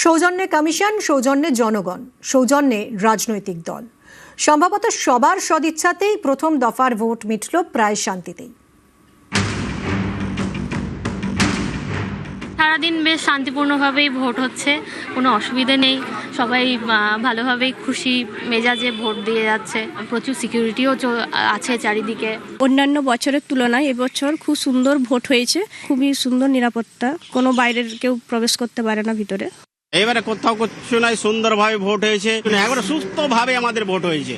সৌজন্যে কমিশন, সৌজন্যে জনগণ, সৌজন্যে রাজনৈতিক দল। সম্ভবত সবার সদিচ্ছাতেই প্রথম দফার ভোট মিটল প্রায় শান্তিতেই। সারাদিন বেশ শান্তিপূর্ণভাবেই ভোট হচ্ছে, কোনো অসুবিধে নেই। সবাই ভালোভাবেই খুশি মেজাজে ভোট দিয়ে যাচ্ছে। প্রচুর সিকিউরিটিও আছে চারিদিকে। অন্যান্য বছরের তুলনায় এবছর খুব সুন্দর ভোট হয়েছে, খুবই সুন্দর নিরাপত্তা, কোনো বাইরের কেউ প্রবেশ করতে পারে না ভিতরে। এবারে কোথাও কিছু নাই, সুন্দরভাবে ভোট হয়েছে, একবারে সুস্থভাবে আমাদের ভোট হয়েছে।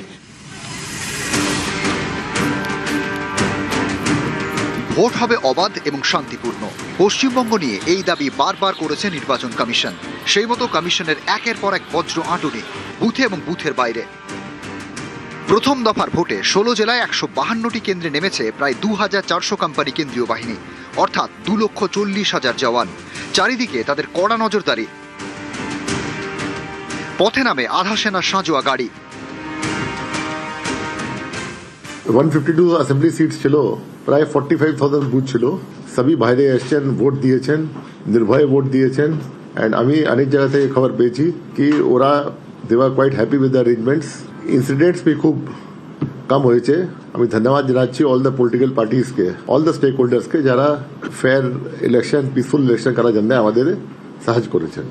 ভোট হবে অবাধ এবং শান্তিপূর্ণ। পশ্চিমবঙ্গ নিয়ে এই দাবি বারবার করেছে নির্বাচন কমিশন। সেই মতো কমিশনের একের পর এক বজ্র আঁটুনি বুথে এবং বুথের বাইরে। প্রথম দফার ভোটে 16 জেলায় 152টি কেন্দ্রে নেমেছে প্রায় 2400 কোম্পানি কেন্দ্রীয় বাহিনী, অর্থাৎ 2,40,000 জওয়ান। চারিদিকে তাদের কড়া নজরদারি। পথে নামে আধা সেনা সাঁজোয়া গাড়ি। 152 অ্যাসেম্বলি সিট ছিল, প্রায় 45,000 বুথ ছিল। সবই বাইরে এসছেন, ভোট দিয়েছেন, নির্ভয়ে ভোট দিয়েছেন। অ্যান্ড আমি অনেক জায়গা থেকে খবর পেয়েছি কি ওরা they are quite happy with the arrangements. Incidents भी খুব কম হয়েছে। আমি ধন্যবাদ জানাচ্ছি অল দ্য পলিটিক্যাল পার্টিসকে, অল দ্য স্টেক হোল্ডার্সকে, যারা ফেয়ার ইলেকশন, পিসফুল ইলেকশন করার জন্য আমাদের সাহায্য করেছেন।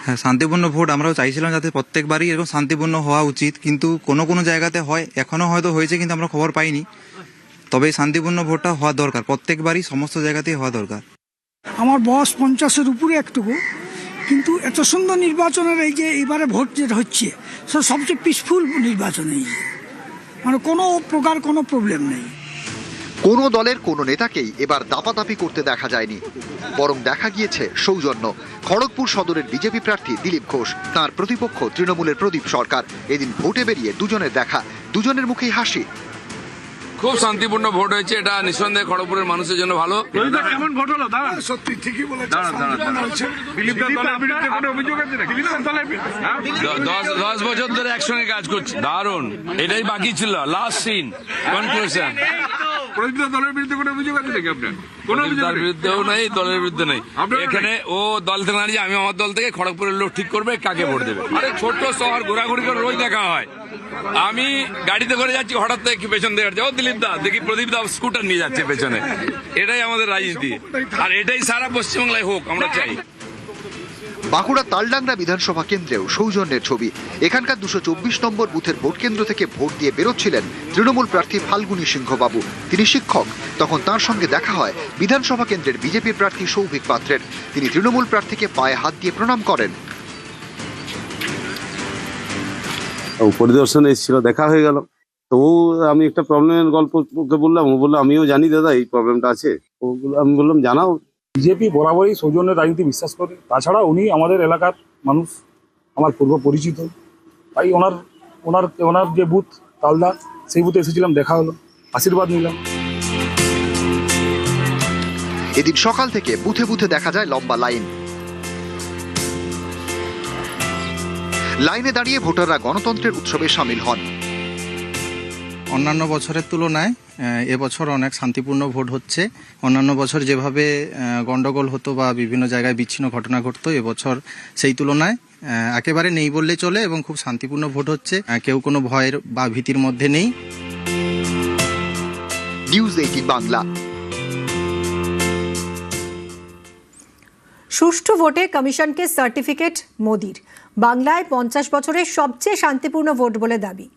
হ্যাঁ, শান্তিপূর্ণ ভোট আমরাও চাইছিলাম যাতে প্রত্যেকবারই এরকম শান্তিপূর্ণ হওয়া উচিত, কিন্তু কোনো কোনো জায়গাতে হয়, এখনো হয়তো হয়েছে কিন্তু আমরা খবর পাইনি। তবে শান্তিপূর্ণ ভোটটা হওয়া দরকার, প্রত্যেকবারই সমস্ত জায়গাতেই হওয়া দরকার। আমার বয়স 50-এর উপরে একটুকু, কিন্তু এত সুন্দর নির্বাচনের এই যে এবারে ভোট যেটা হচ্ছে সে সবচেয়ে পিসফুল নির্বাচন, এই মানে কোনো প্রকার কোনো প্রবলেম নেই। কোনো দলের কোনো নেতাকেই এবার দাপাদাপি করতে দেখা যায়নি, বরং দেখা গিয়েছে সৌজন্য। খড়গপুর সদরের বিজেপি প্রার্থী দিলীপ ঘোষ, তার প্রতিপক্ষ তৃণমূলের প্রদীপ সরকার। এদিন ভোটে বেরিয়ে দুজনের দেখা, দুজনের মুখেই হাসি। খুব শান্তিপূর্ণ ভোট হয়েছে, এটা নিঃসন্দেহে খড়গপুরের মানুষের জন্য ভালো। কেমন ভোট হলো দাদা? সত্যি ঠিকই বলেছেন। 10 বছর ধরে একসঙ্গে কাজ করছি, দারুণ। এটাই বাকি ছিল, লাস্ট সিন, কনক্লুশন। দলের বিরুদ্ধে কোনো অভিযোগ আছে নাকি আপনার? কোনো বিরুদ্ধেও নেই, দলের বিরুদ্ধে নেই। এখানে ও দল থেকে দাঁড়িয়ে আমি আমার দল থেকে খড়গপুরের লোক ঠিক করবে কাকে ভোট দেবে। আরে ছোট্ট শহর, ঘোরাঘুরি করে রোজ দেখা হয়। আমি গাড়িতে করে যাচ্ছি, হঠাৎ থেকে পেছন দিয়ে যাচ্ছে, ও দিলীপ দা, দেখি প্রদীপ দা স্কুটার নিয়ে যাচ্ছে পেছনে। এটাই আমাদের রাজনীতি, আর এটাই সারা পশ্চিমবাংলায় হোক, আমরা চাই। বাঁকুড়া তালডাংরা বিধানসভা কেন্দ্রেও সৌজন্যের ছবি। এখানকার 224 নম্বর বুথের ভোট কেন্দ্র থেকে ভোট দিয়ে বেরোচ্ছিলেন তৃণমূল প্রার্থী ফাল্গুনী সিংহবাবু। তিনি শিক্ষক। তখন তার সঙ্গে দেখা হয় বিধানসভা কেন্দ্রের বিজেপির প্রার্থী সৌভিক পাত্রের। তিনি তৃণমূল প্রার্থীকে পায়ে হাত দিয়ে প্রণাম করেন। পরিদর্শনে এসেছিল, দেখা হয়ে গেল। তো আমি একটা প্রবলেমের গল্প ওকে বললাম, ও বললো আমিও জানি দাদা এই প্রবলেমটা আছে। আমি বললাম জানাও। বিজেপি বরাবরই সৌজন্যের রাজনীতি বিশ্বাস করে, তাছাড়া উনি আমাদের এলাকার মানুষ, আমার পূর্ব পরিচিত। তাই ওনার যে বুথ তালদা, সেই বুথে এসেছিলাম, দেখা হলো, আশীর্বাদ নিলাম। এদিন সকাল থেকে বুথে বুথে দেখা যায় লম্বা লাইন। লাইনে দাঁড়িয়ে ভোটাররা গণতন্ত্রের উৎসবে সামিল হন। অন্যান্য বছরের তুলনায় এবছর অনেক শান্তিপূর্ণ ভোট হচ্ছে। অন্যান্য বছর যেভাবে গন্ডগোল হতো বা বিভিন্ন জায়গায় বিচ্ছিন্ন ঘটনা ঘটতো, এবছর সেই তুলনায় একেবারে নেই বললেই চলে, এবং খুব শান্তিপূর্ণ ভোট হচ্ছে। কেউ কোনো ভয়ের বা ভীতির মধ্যে নেই। নিউজ 18 বাংলা। সুষ্ঠু ভোটে কমিশনকে সার্টিফিকেট মোদির। বাংলায় 50 বছরের সবচেয়ে শান্তিপূর্ণ ভোট বলে দাবি।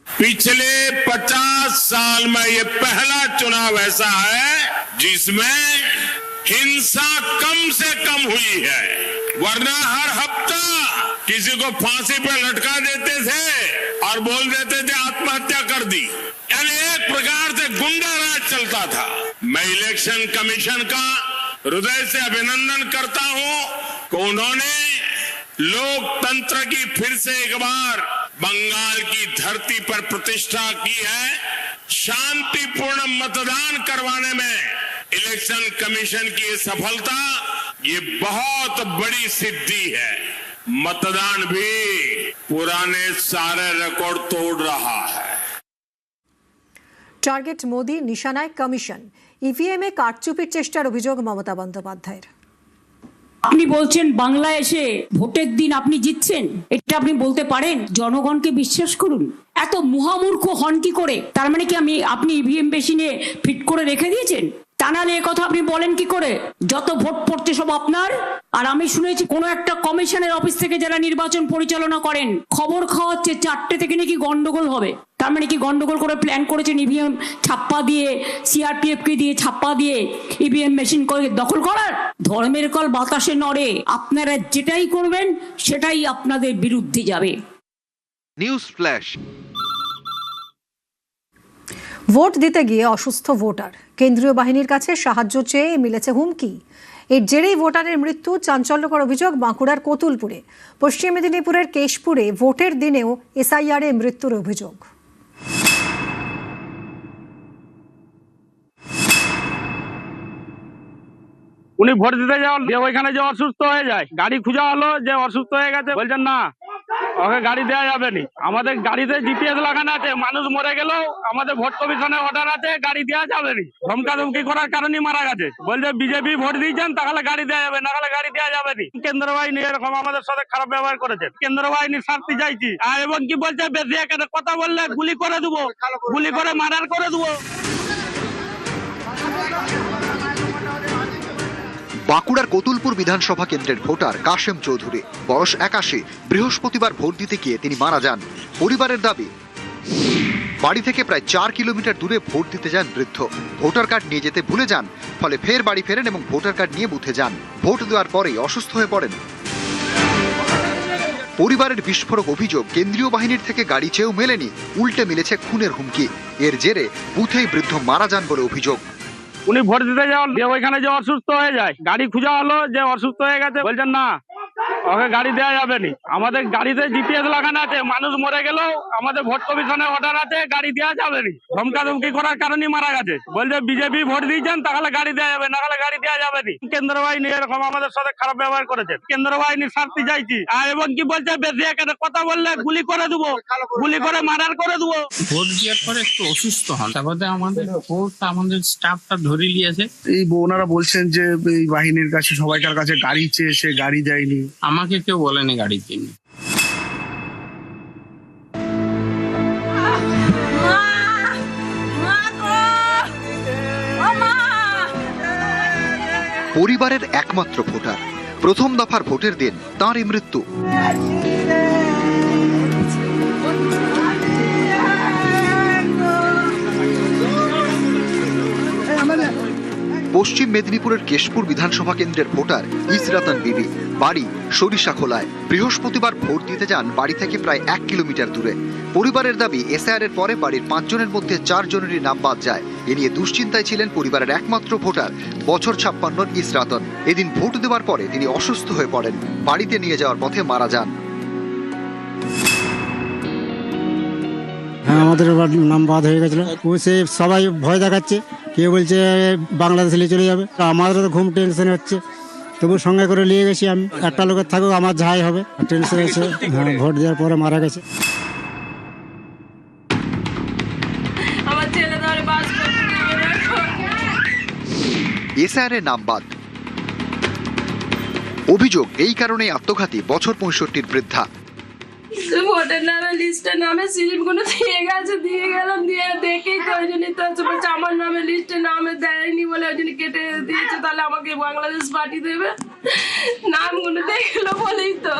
पिछले 50 साल में ये पहला चुनाव ऐसा है जिसमें हिंसा कम से कम हुई है, वरना हर हफ्ता किसी को फांसी पे लटका देते थे और बोल देते थे आत्महत्या कर दी। यानी एक प्रकार से गुंडा राज चलता था। मैं इलेक्शन कमीशन का हृदय से अभिनंदन करता हूं कि उन्होंने लोकतंत्र की फिर से एक बार बंगाल की धरती पर प्रतिष्ठा की है। शांतिपूर्ण मतदान करवाने में इलेक्शन कमीशन की ये सफलता, ये बहुत बड़ी सिद्धि है। मतदान भी पुराने सारे रिकॉर्ड तोड़ रहा है। টার্গেট মোদি, নিশানায় কমিশন। ইভিএমে কারচুপির চেষ্টার অভিযোগ মমতা বন্দ্যোপাধ্যায়ের। আপনি বলছেন বাংলায় এসে ভোটের দিন আপনি জিতছেন, এটা আপনি বলতে পারেন? জনগণকে বিশ্বাস করুন। এত মহামূর্খ হন কি করে? তার মানে কি আপনি ইভিএম মেশিনে ফিট করে রেখে দিয়েছেন? তা নাহলে এ কথা আপনি বলেন কি করে? যত ভোট পড়ছে সব আপনার। আর আমি শুনেছি কোনো একটা কমিশনের অফিস থেকে যারা নির্বাচন পরিচালনা করেন খবর খাওয়াচ্ছে 4টে থেকে নাকি গন্ডগোল হবে। তার মানে কি গন্ডগোল করে প্ল্যান করেছেন ইভিএম ছাপ্পা দিয়ে, সিআরপিএফকে দিয়ে ছাপ্পা দিয়ে ইভিএম মেশিন করে দখল করার? ধর্মের কল বাতাসে নড়ে, আপনারা যেটাই করবেন সেটাই আপনাদের বিরুদ্ধে যাবে। News flash. ভোট দিতে গিয়ে অসুস্থ ভোটার, কেন্দ্রীয় বাহিনীর কাছে সাহায্য চেয়ে মিলেছে হুমকি। এর জেরেই ভোটারের মৃত্যু। চাঞ্চল্যকর অভিযোগ বাঁকুড়ার কতুলপুরে। পশ্চিম মেদিনীপুরের কেশপুরে ভোটের দিনেও এসআইআরে মৃত্যুর অভিযোগ। উনি ভোট দিতে যাওয়ার যে ওইখানে যে অসুস্থ হয়ে যায়, গাড়ি খোঁজা হলো যে অসুস্থ হয়ে গেছে, বলছেন না ওকে গাড়ি দেওয়া যাবে না। আমাদের গাড়িতে জিপিএস লাগানো আছে, মানুষ মরে গেলেও আমাদের ভোট কমিশনের অর্ডার আছে, গাড়ি দেওয়া যাবে না। ধমকাধমকি করার কারণে মারা গেছে। বলছে বিজেপি ভোট দিয়েছেন তাহলে গাড়ি দেওয়া যাবে, না হলে গাড়ি দেওয়া যাবে না। কেন্দ্র বাহিনী এরকম আমাদের সাথে খারাপ ব্যবহার করেছে। কেন্দ্র বাহিনীর শাস্তি চাইছি। আর এবং কি বলছে, বেশি এখানে কথা বললে গুলি করে দেবো, গুলি করে মার্ডার করে দেবো। বাঁকুড়ার কতুলপুর বিধানসভা কেন্দ্রের ভোটার কাশেম চৌধুরী, বয়স 81। বৃহস্পতিবার ভোট দিতে গিয়ে তিনি মারা যান। পরিবারের দাবি, বাড়ি থেকে প্রায় 4 কিলোমিটার দূরে ভোট দিতে যান বৃদ্ধ। ভোটার কার্ড নিয়ে যেতে ভুলে যান, ফলে ফের বাড়ি ফেরেন এবং ভোটার কার্ড নিয়ে বুথে যান। ভোট দেওয়ার পরেই অসুস্থ হয়ে পড়েন। পরিবারের বিস্ফোরক অভিযোগ, কেন্দ্রীয় বাহিনীর থেকে গাড়ি চেয়েও মেলেনি, উল্টে মিলেছে খুনের হুমকি। এর জেরে বুথেই বৃদ্ধ মারা যান বলে অভিযোগ। উনি ভোট দিতে যাওয়ার যে ওইখানে যে অসুস্থ হয়ে যায়, গাড়ি খোঁজা হলো যে অসুস্থ হয়ে গেছে, বলছেন না ওকে গাড়ি দেওয়া যাবে না। আমাদের গাড়িতে জিপিএস লাগানো আছে, মানুষ মরে গেলেও আমাদের ভোট কমিশনের অর্ডার আছে, গাড়ি দেওয়া যাবে না। ধমকাধমকি করার কারণে মারা গেছে। বলছে বিজেপি ভোট দিয়েছেন তাহলে গাড়ি দেওয়া যাবে, না হলে গাড়ি দেওয়া যাবে না। কেন্দ্র বাহিনী এরকম আমাদের সাথে খারাপ ব্যবহার করেছে। কেন্দ্র বাহিনীর শাস্তি চাইছি। আর এবং কি বলছে, বেশি এখানে কথা বললে গুলি করে দেবো, গুলি করে মার্ডার করে দেবো। ভোট দেওয়ার পরে একটু অসুস্থ হন, তারপরে আমাদের ভোটটা আমাদের স্টাফটা ধরে নিয়েছে। এই ওনারা বলছেন যে এই বাহিনীর কাছে সবাইকার কাছে গাড়ি চেয়েছে, গাড়ি দেয়নি। আমাকে কেউ বলেনি গাড়ি কিনে। পরিবারের একমাত্র ভোটার, প্রথম দফার ভোটের দিন তাঁরই মৃত্যু। পশ্চিম মেদিনীপুরের কেশপুর বিধানসভা কেন্দ্রের ভোটার ইসরাতান বিবি, বাড়ি সরিষাখোলায়। বৃহস্পতিবার ভোট দিতে যান বাড়ি থেকে প্রায় 1 কিলোমিটার দূরে। পরিবারের দাবি, এসআইআর এর পরে বাড়ির 5 জনের মধ্যে 4 জনেরই নাম বাদ যায়। এ নিয়ে দুশ্চিন্তায় ছিলেন পরিবারের একমাত্র ভোটার বছর 56 ইসরাতন। এদিন ভোট দেওয়ার পরে তিনি অসুস্থ হয়ে পড়েন। বাড়িতে নিয়ে যাওয়ার পথে মারা যান। হ্যাঁ, আমাদের নাম বাদ হয়ে গেছিল। সে সবাই ভয় দেখাচ্ছে, কেউ বলছে বাংলাদেশে চলে যাবে। আমাদেরও ঘুম টেনশন হচ্ছে, তবু সঙ্গে করে নিয়ে গেছি আমি। একটা লোকের থাকুক আমার যাই হবে, টেনশন হচ্ছে। হ্যাঁ, ভোট দেওয়ার পরে মারা গেছে। এসআইআর এর নাম বাদ। অভিযোগ, এই কারণে আত্মঘাতী বছর 65 বৃদ্ধা। ভোটের নামে লিস্টের নামে স্লিপগুলো দিয়ে গেছে, দিয়ে গেলাম, দিয়ে দেখেই তো ওই জন্যই তো বলছে আমার নামে লিস্টের নামে দেয়নি বলে ওই জন্য কেটে দিয়েছে, তাহলে আমাকে বাংলাদেশ পাঠিয়ে দেবে। নামগুলো দেখলো বলেই তো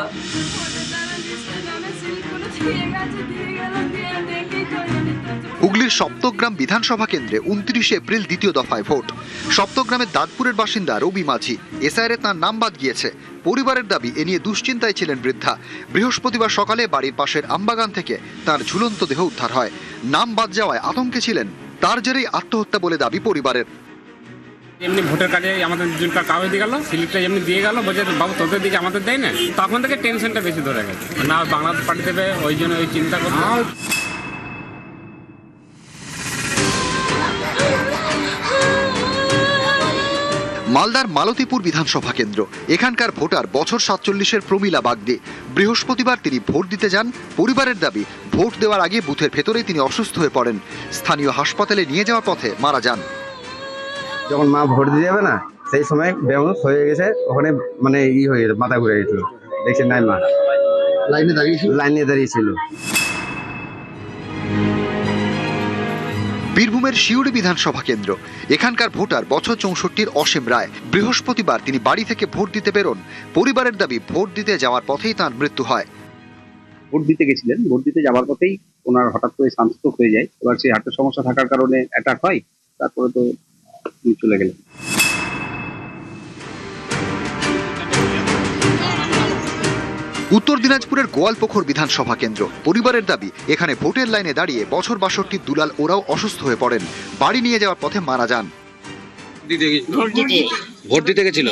ভোটের নামে লিস্টের নামে স্লিপগুলো দিয়ে গেছে, দিয়ে গেলাম, দিয়ে দেখেই তো। হুগলির সপ্তগ্রাম বিধানসভা কেন্দ্রে 29 এপ্রিল দ্বিতীয় দফায় ভোট। সপ্তগ্রামের দাঁতপুরের বাসিন্দা রবি মাঝি, এসআইআর তাঁর নাম বাদ গিয়েছে। পরিবারের দাবি, এ নিয়ে দুশ্চিন্তায় ছিলেন বৃদ্ধা। বৃহস্পতিবার সকালে বাড়ির পাশের আমবাগান থেকে তার ঝুলন্ত দেহ উদ্ধার হয়। নাম বাদ যাওয়ায় আতঙ্কে ছিলেন। তার জেরেই আত্মহত্যা বলে দাবি পরিবারের। এমনি ভোটার কার্ডে আমাদের জুনটা কাগজ দিয়ে গেল, স্লিপটা এমনি দিয়ে গেল, বলছে বাবু তোদের দিকে আমাদের দেয় না। তখন থেকে টেনশনটা বেশি ধরে গেছে, না বাংলাদেশ পাঠিয়ে দেবে, ওই জন্য ওই চিন্তা করতে। মালদার মালতীপুর বিধানসভা কেন্দ্র, এখানকার ভোটার বছর 47 প্রমীলা বাগদি। বৃহস্পতিবার তিনি ভোট দিতে যান। পরিবারের দাবি, ভোট দেওয়ার আগে বুথের ভেতরেই তিনি অসুস্থ হয়ে পড়েন। স্থানীয় হাসপাতালে নিয়ে যাওয়ার পথে মারা যান। যখন মা ভোট দিয়ে যাবে না, সেই সময় বেহুশ হয়ে গেছে, ওখানে মানে হয়ে গেছে, মাথা ঘুরে গেছিল, দেখছি নাই মা লাইনে দাঁড়িয়েছিল। বীরভূমের সিউড়ি বিধানসভা কেন্দ্র। এখানকার ভোটার বছর 64-র অসীম রায়। বৃহস্পতিবার তিনি বাড়ি থেকে ভোট দিতে বেরোন। পরিবারের দাবি ভোট দিতে যাওয়ার পথেই তাঁর মৃত্যু হয়। ভোট দিতে গেছিলেন, ভোট দিতে যাওয়ার পথেই ওনার হঠাৎ করে শ্বাসরোগ হয়ে যায়। এবার সেই হার্টের সমস্যা থাকার কারণে অ্যাটাক হয়, তারপরে তো তিনি চলে গেলেন। উত্তর দিনাজপুরের গোয়ালপুকুর বিধানসভা কেন্দ্র। পরিবারের দাবি এখানে ভোটের লাইনে দাঁড়িয়ে বছর 62 দুলাল ওরাও অসুস্থ হয়ে পড়েন। বাড়ি নিয়ে যাওয়ার পথে মারা যান। ভোট দিতে গেছিল,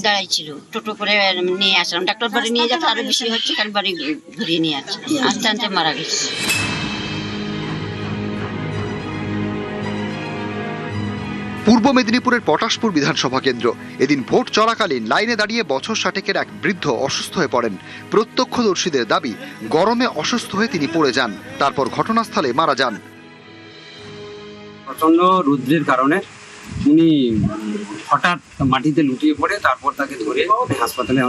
দাঁড়াইছিল, টোটো করে নিয়ে আসলাম, ডাক্তার বাড়ি নিয়ে যেতে আরো বেশি হচ্ছে, কারণ বাড়ি ঘুরিয়ে নিয়ে আসছে, আস্তে আস্তে মারা গেছে। পূর্ব মেদিনীপুরের পটাশপুর বিধানসভা কেন্দ্র। এদিন ভোট চলাকালীন লাইনে দাঁড়িয়ে বছর 60-এর এক বৃদ্ধ অসুস্থ হয়ে পড়েন। প্রত্যক্ষদর্শীদের দাবি গরমে অসুস্থ হয়ে তিনি পড়ে যান, তারপর ঘটনাস্থলে মারা যান। প্রচন্ড রৌদ্রের কারণে উনি হঠাৎ মাটিতে লুটিয়ে পড়ে, তারপর তাকে ধরে হাসপাতালে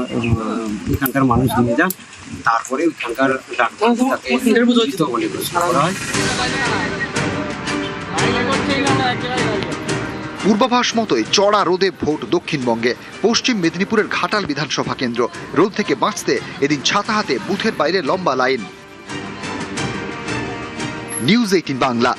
এখানকার মানুষ নিয়ে যান। তারপরে ওইখানকার ডাক্তার তাকে মৃত বলে ঘোষণা করা হয়। পূর্বাভাস মতোই চড়া রোদে ভোট দক্ষিণবঙ্গে। পশ্চিম মেদিনীপুরের ঘাটাল বিধানসভা কেন্দ্র। রোদ থেকে বাঁচতে এদিন ছাতা হাতে বুথের বাইরে লম্বা লাইন। নিউজ 18 বাংলা।